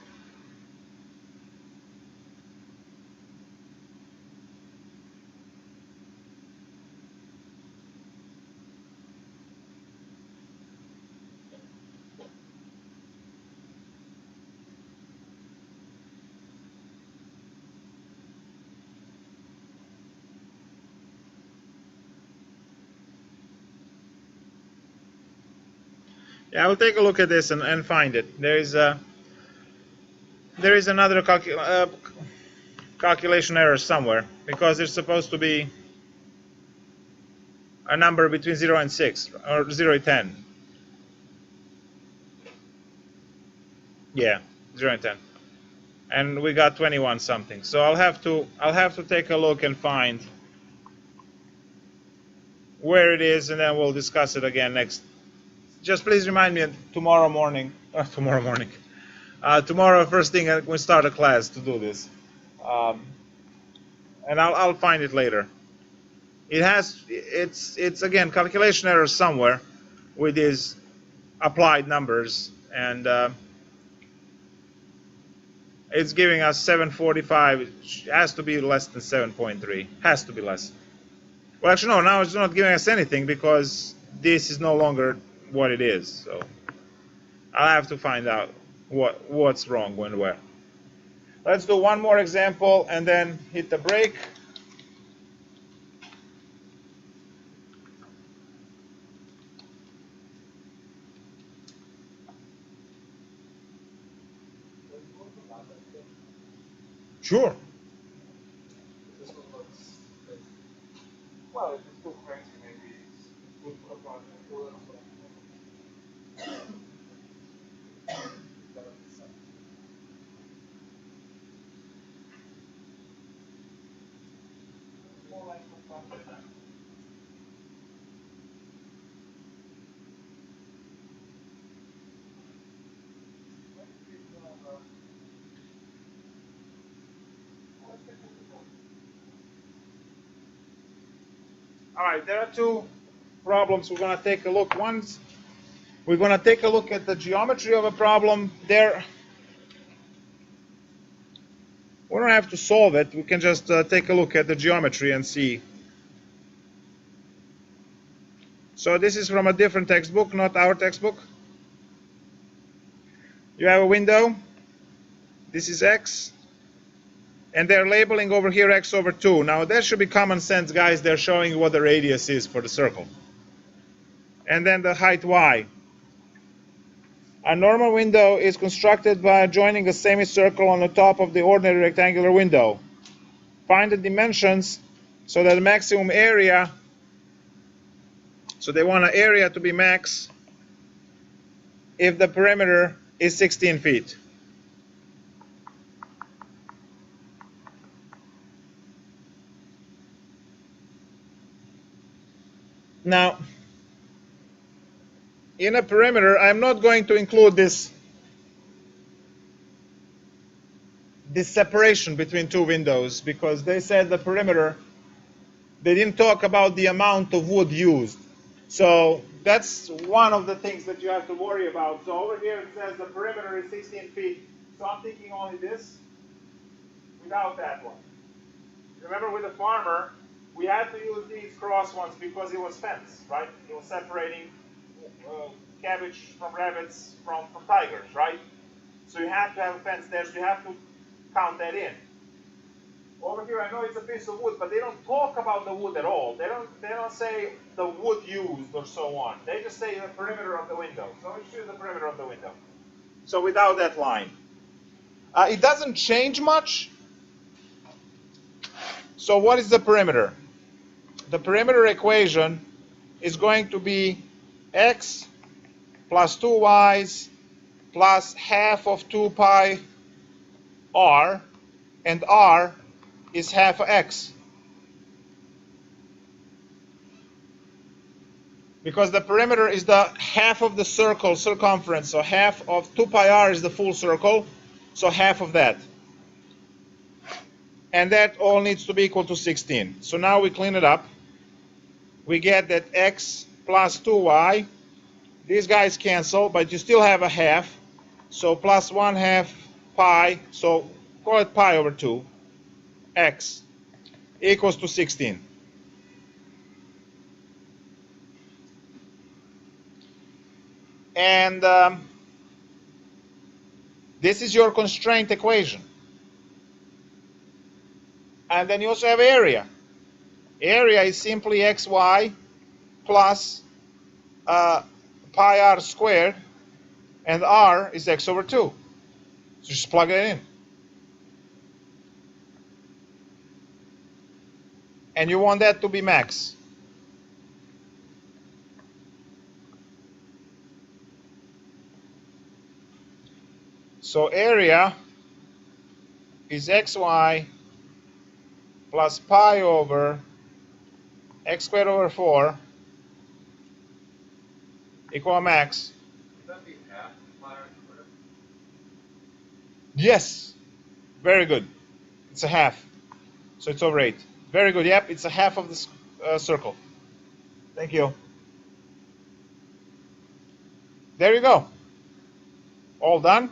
Yeah, I'll take a look at this and find it. There is another calculation error somewhere because there's supposed to be a number between 0 and 6, or 0 and 10. Yeah, 0 and 10. And we got 21 something. So I'll have to take a look and find where it is, and then we'll discuss it again next. Just please remind me tomorrow morning. Tomorrow first thing we start a class to do this, and I'll find it later. It's again calculation error somewhere with these applied numbers, and it's giving us 745. It has to be less than 7.3. Has to be less. Well, actually, no. Now it's not giving us anything because this is no longer what it is. So I'll have to find out what's wrong when where. Let's do one more example and then hit the break. Sure. This one looks crazy. Well, if it's too crazy, maybe it's good for a project. Well, that's what that would be something. More like for fun than that. All right, there are two problems we're going to take a look. Once we're going to take a look at the geometry of a problem. There, we don't have to solve it. We can just take a look at the geometry and see. So this is from a different textbook, not our textbook. You have a window. This is x. And they're labeling over here x over 2. Now, that should be common sense, guys. They're showing you what the radius is for the circle. And then the height y. A normal window is constructed by joining a semicircle on the top of the ordinary rectangular window. Find the dimensions so that the maximum area, so they want an area to be max if the perimeter is 16 feet. Now, in a perimeter, I'm not going to include this separation between two windows because they said the perimeter, they didn't talk about the amount of wood used. So that's one of the things that you have to worry about. So over here it says the perimeter is 16 feet. So I'm thinking only this without that one. Remember with the farmer, we had to use these cross ones because it was fence, right? It was separating cabbage from rabbits from tigers, right? So you have to have a fence there, so you have to count that in. Over here, I know it's a piece of wood, but they don't talk about the wood at all. They don't say the wood used or so on. They just say the perimeter of the window. So we choose the perimeter of the window. So without that line. It doesn't change much. So what is the perimeter? The perimeter equation is going to be x plus 2y's plus half of 2 pi r, and r is half of x. Because the perimeter is the half of the circle circumference, so half of 2 pi r is the full circle, so half of that. And that all needs to be equal to 16. So now we clean it up. We get that x plus 2y, these guys cancel, but you still have a half. So plus 1/2 pi, so call it pi over 2, x equals to 16. And this is your constraint equation. And then you also have area. Area is simply xy plus pi r squared, and r is x over 2. So just plug it in. And you want that to be max. So area is xy plus pi over x squared over 4 equal max. Would that be half pi r squared? Yes, very good. It's a half. So it's over 8. Very good. Yep, it's a half of the circle. Thank you. There you go. All done.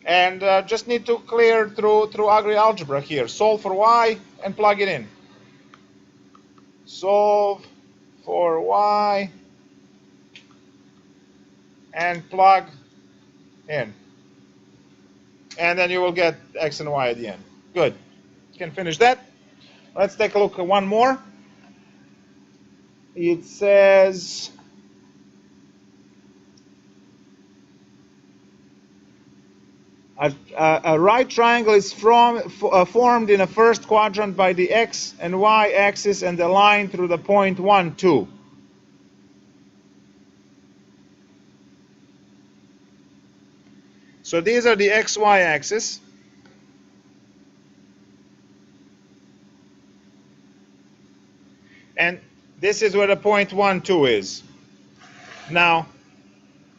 And just need to clear through ugly algebra here. Solve for y and plug it in. Solve for y and plug in. And then you will get x and y at the end. Good. You can finish that. Let's take a look at one more. It says a right triangle is formed in a first quadrant by the x and y axis and the line through the point 1, 2. So these are the x, y axis. And this is where the point 1, 2 is. Now,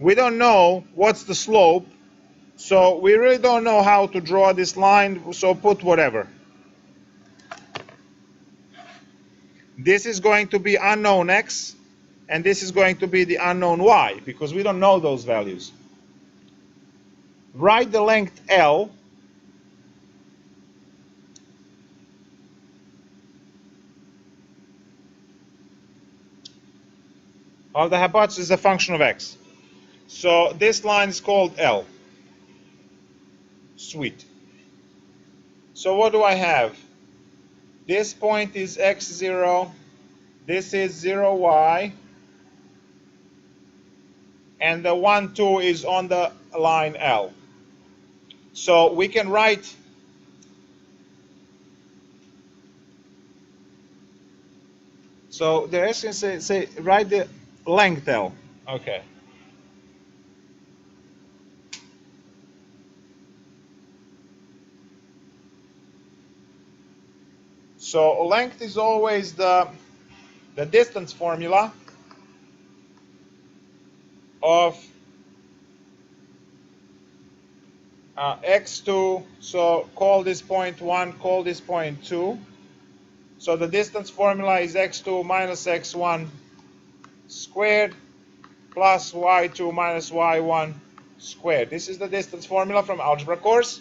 we don't know what's the slope, so we really don't know how to draw this line, so put whatever. This is going to be unknown x, and this is going to be the unknown y, because we don't know those values. Write the length L of the hypotenuse is a function of x. So this line is called L. Sweet. So what do I have? This point is x0, this is 0y, and the 1, 2 is on the line L. So we can write so they're asking say write the length L. Okay. So length is always the distance formula of x2, so call this point 1, call this point 2. So the distance formula is x2 minus x1 squared plus y2 minus y1 squared. This is the distance formula from algebra course.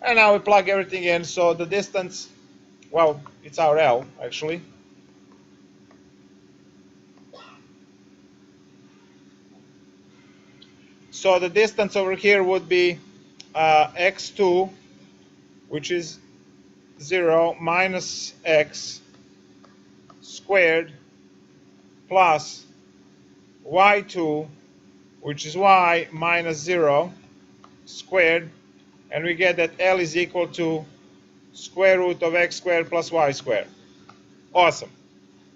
And now we plug everything in, so the distance, well, it's our L, actually. So the distance over here would be x2, which is 0 minus x squared plus y2, which is y minus 0 squared, and we get that L is equal to square root of x squared plus y squared. Awesome.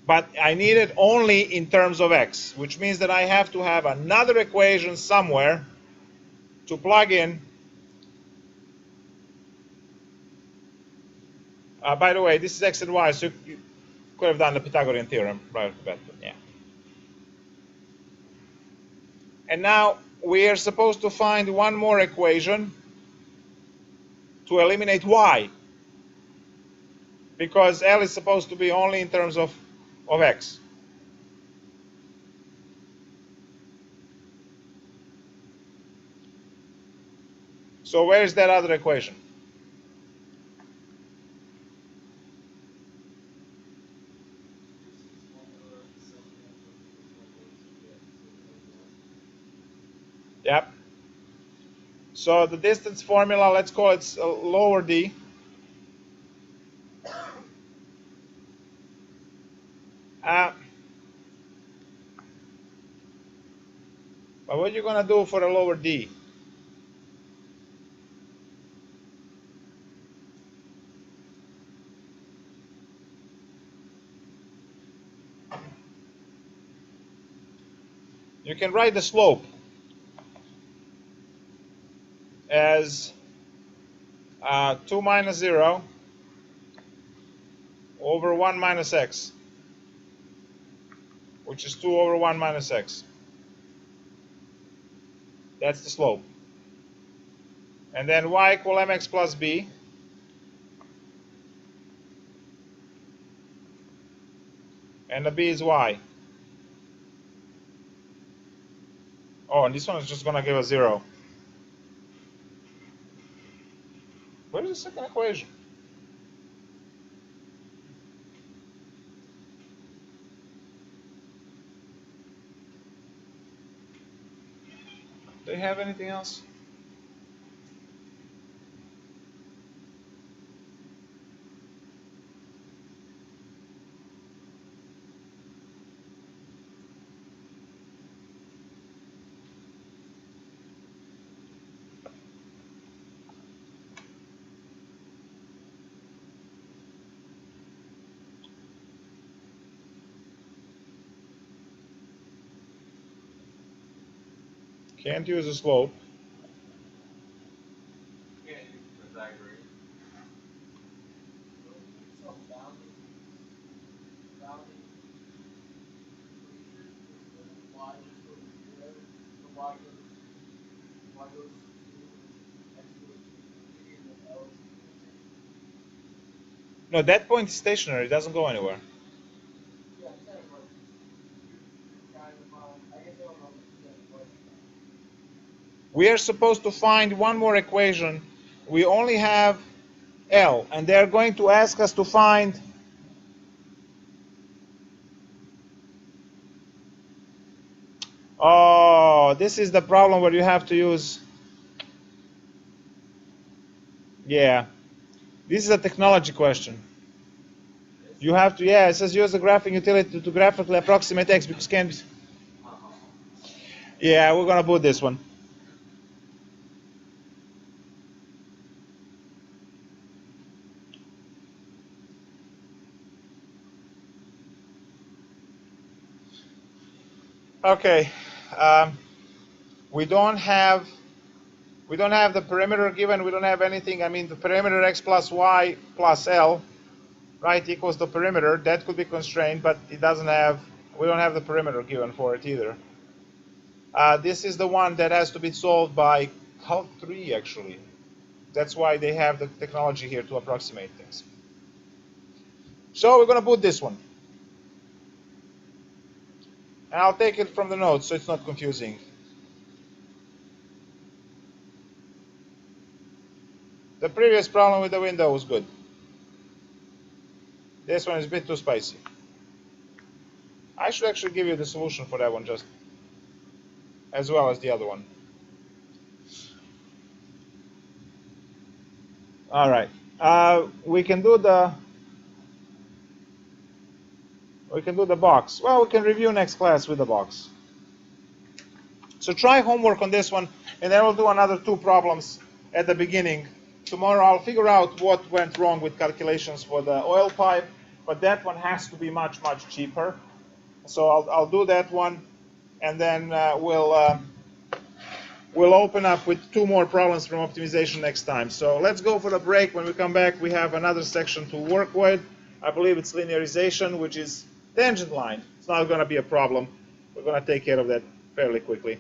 But I need it only in terms of x, which means that I have to have another equation somewhere to plug in. By the way, this is x and y, so you could have done the Pythagorean Theorem right off the bat. Yeah. And now we are supposed to find one more equation to eliminate y, because L is supposed to be only in terms of x. So where is that other equation? Yep. So the distance formula, let's call it lower d. But what are you going to do for a lower d? You can write the slope. as 2 minus 0 over 1 minus x, which is 2 over 1 minus x. That's the slope. And then y equal mx plus b. And the b is y. Oh, and this one is just going to give us 0. Where is the second equation? Do they have anything else? Can't use a slope. Can't use Pythagorean. Some bounding equation, y just goes to 0, the y goes to 2, and x goes to 3, and then L is infinity. No, that point is stationary. It doesn't go anywhere. Yeah, I'm saying, like, you're trying to find, I guess I don't know what question. We are supposed to find one more equation. We only have L, and they're going to ask us to find oh, this is the problem where you have to use, yeah, this is a technology question. You have to, yeah, it says use the graphing utility to graphically approximate x because can't be, yeah, we're gonna put this one. Okay, we don't have the perimeter given. We don't have anything. I mean, the perimeter x plus y plus L, right, equals the perimeter. That could be constrained, but it doesn't have. We don't have the perimeter given for it either. This is the one that has to be solved by Calc 3 actually. That's why they have the technology here to approximate things. So we're going to put this one. And I'll take it from the notes so it's not confusing. The previous problem with the window was good. This one is a bit too spicy. I should actually give you the solution for that one just as well as the other one. All right. We can do the box. Well, we can review next class with the box. So try homework on this one, and then we'll do another 2 problems at the beginning. Tomorrow I'll figure out what went wrong with calculations for the oil pipe, but that one has to be much, much cheaper. So I'll do that one, and then we'll open up with 2 more problems from optimization next time. So let's go for the break. When we come back, we have another section to work with. I believe it's linearization, which is tangent line. It's not going to be a problem. We're going to take care of that fairly quickly.